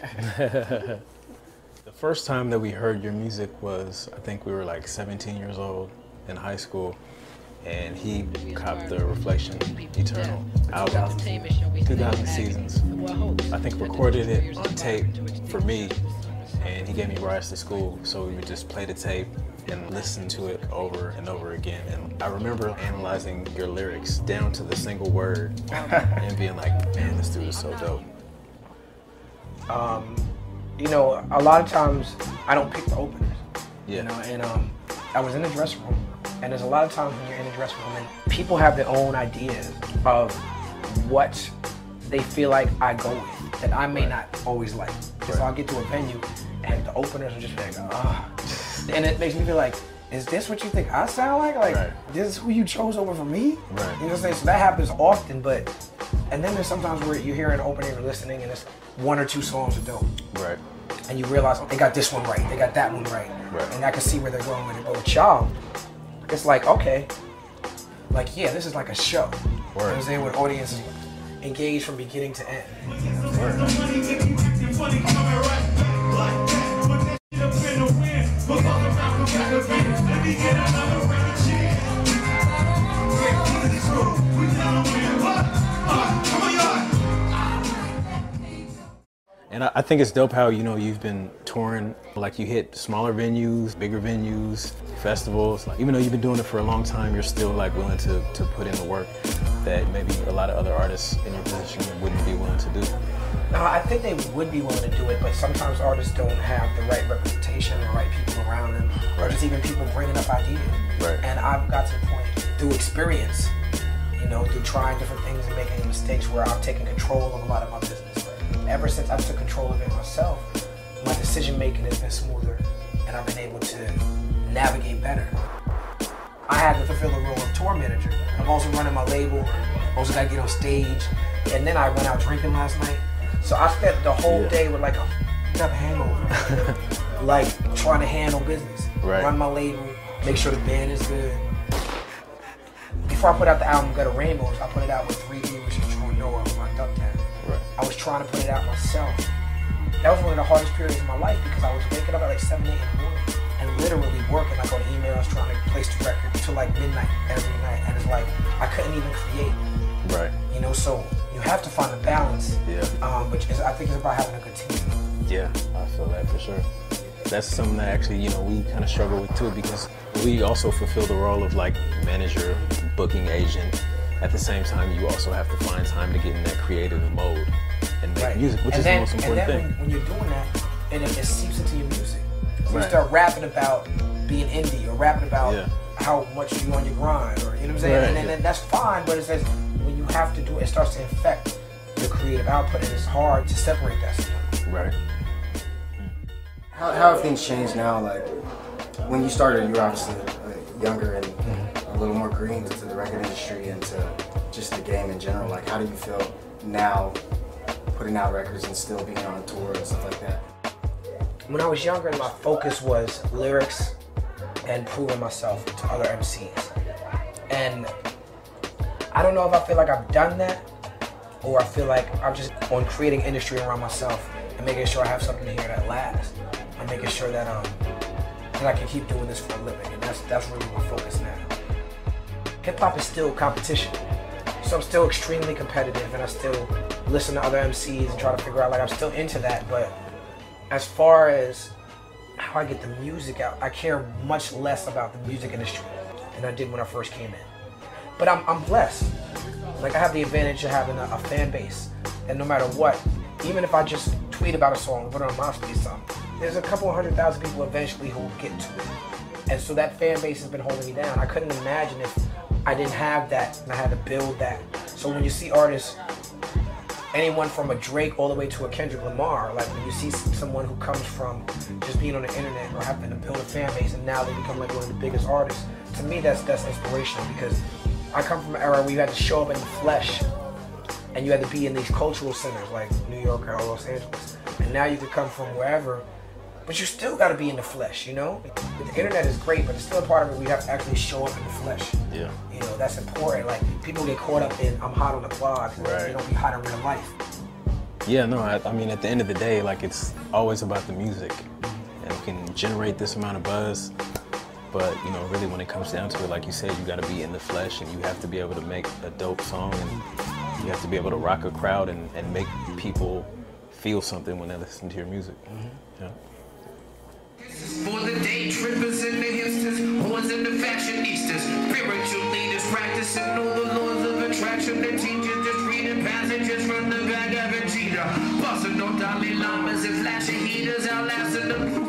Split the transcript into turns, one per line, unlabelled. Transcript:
The first time that we heard your music was, I think we were like 17 years old in high school, and he copped the Reflection Eternal album, 2000 Seasons. I think recorded it on tape for me, and he gave me rides to school, so we would just play the tape and listen to it over and over again. And I remember analyzing your lyrics down to the single word and being like, man, this dude is so dope.
You know, a lot of times I don't pick the openers.
Yeah.
You know, and I was in the dressing room, and there's a lot of times when you're in the dressing room and people have their own ideas of what they feel like I go with that I may not always like. Because I'll get to a venue and the openers will just be like, ah. And it makes me feel like, is this what you think I sound like? Like, this is who you chose over for me?
Right.
You know what I'm saying? So that happens often, and then there's sometimes where you're hearing an opening or listening and it's one or two songs are dope.
Right.
And you realize, oh, they got this one right, they got that one right.
Right.
And I can see where they're going with it. But with y'all, it's like, okay, like, yeah, this is like a show.
Word.
You know what I'm saying? Where audiences engage from beginning to end.
And I think it's dope how, you know, you've been touring, like you hit smaller venues, bigger venues, festivals. Like, even though you've been doing it for a long time, you're still like willing to put in the work that maybe a lot of other artists in your position wouldn't be willing to do.
No, I think they would be willing to do it, but sometimes artists don't have the right representation, the right people around them, or just even people bringing up ideas.
Right.
And I've got to the point through experience, you know, through trying different things and making mistakes where I've taken control of a lot of my business. Ever since I took control of it myself, my decision making has been smoother and I've been able to navigate better. I had to fulfill the role of tour manager. I'm also running my label, also got to get on stage, and then I went out drinking last night. So I spent the whole day with like a up hangover, like trying to handle business, run my label, make sure the band is good. Before I put out the album Gutter Rainbows, I put it out with 3D, which is Drew Noah with my duck tag. I was trying to put it out myself. That was one of the hardest periods of my life because I was waking up at like 7, 8 in the morning and literally working like on emails, trying to place the record till like midnight every night. And it's like, I couldn't even create.
Right.
You know, so you have to find a balance.
Yeah.
Which is, I think it's about having a good team.
Yeah, I feel that for sure. That's something that actually, you know, we kind of struggle with too, because we also fulfill the role of like manager, booking agent. At the same time, you also have to find time to get in that creative mode and make music, which is the most important thing.
When you're doing that, and it seeps into your music. So you start rapping about being indie or rapping about how much you on your grind, or you know what I'm saying? And then that's fine, but it says when you have to do it, it starts to infect your creative output, and it's hard to separate that stuff.
Right.
How have things changed now? Like, when you started, you were obviously younger and a little more green into the record industry and to just the game in general. Like, how do you feel now putting out records and still being on tour and stuff like that?
When I was younger, my focus was lyrics and proving myself to other MCs. And I don't know if I feel like I've done that, or I feel like I'm just on creating industry around myself and making sure I have something here that lasts, and making sure that that I can keep doing this for a living. And that's really my focus now. Hip hop is still competition, so I'm still extremely competitive, and I still listen to other MCs and try to figure out, like, I'm still into that. But as far as how I get the music out, I care much less about the music industry than I did when I first came in. But I'm blessed. Like, I have the advantage of having a fan base, and no matter what, even if I just tweet about a song, put it on MySpace, something, there's a couple 100,000 people eventually who will get to it. And so that fan base has been holding me down. I couldn't imagine if I didn't have that and I had to build that. So when you see artists, anyone from a Drake all the way to a Kendrick Lamar, like when you see someone who comes from just being on the internet or having to build a fan base and now they become like one of the biggest artists, to me that's inspirational, because I come from an era where you had to show up in the flesh and you had to be in these cultural centers like New York or Los Angeles. And now you could come from wherever, but you still got to be in the flesh, you know? The internet is great, but it's still a part of it where you have to actually show up in the flesh.
Yeah.
You know, that's important. Like, people get caught up in, I'm hot on the blog,
right.
You don't be hot in real life.
Yeah, no, I mean, at the end of the day, like, it's always about the music. And we can generate this amount of buzz, but, you know, really when it comes down to it, like you said, you gotta be in the flesh and you have to be able to make a dope song and you have to be able to rock a crowd and make people feel something when they listen to your music. Yeah.
For the day trippers and the hipsters, whores and the fashionistas, spiritual leaders practicing all the laws of attraction. The teachers just reading passages from the back of a cheetah, busting on Dalai Lamas and flashing heaters, outlasting the